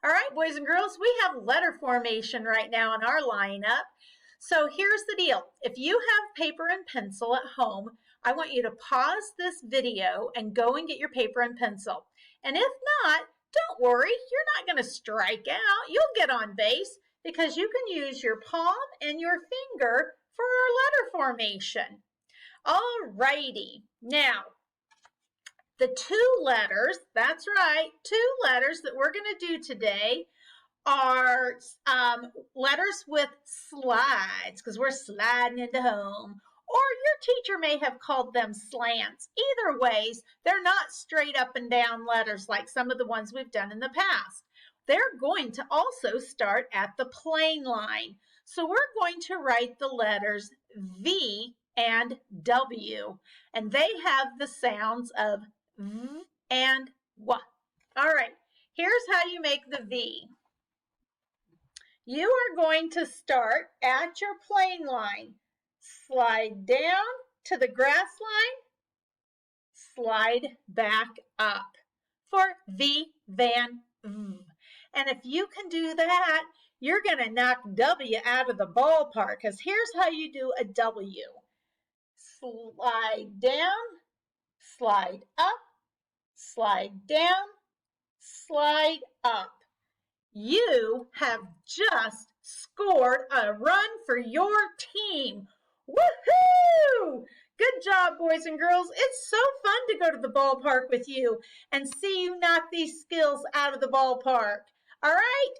All right, boys and girls, we have letter formation right now in our lineup. So here's the deal. If you have paper and pencil at home, I want you to pause this video and go and get your paper and pencil. And if not, don't worry, you're not going to strike out. You'll get on base because you can use your palm and your finger for our letter formation. All righty. Now, the two letters, that's right, two letters that we're going to do today are letters with slides because we're sliding into home. Or your teacher may have called them slants. Either ways, they're not straight up and down letters like some of the ones we've done in the past. They're going to also start at the plane line. So we're going to write the letters V and W, and they have the sounds of V and W. All right, here's how you make the V. You are going to start at your plane line. Slide down to the grass line, slide back up for V, Van, V. And if you can do that, you're going to knock W out of the ballpark because here's how you do a W. Slide down, slide up, slide down, slide up. You have just scored a run for your team. Woohoo! Good job, boys and girls. It's so fun to go to the ballpark with you and see you knock these skills out of the ballpark. All right,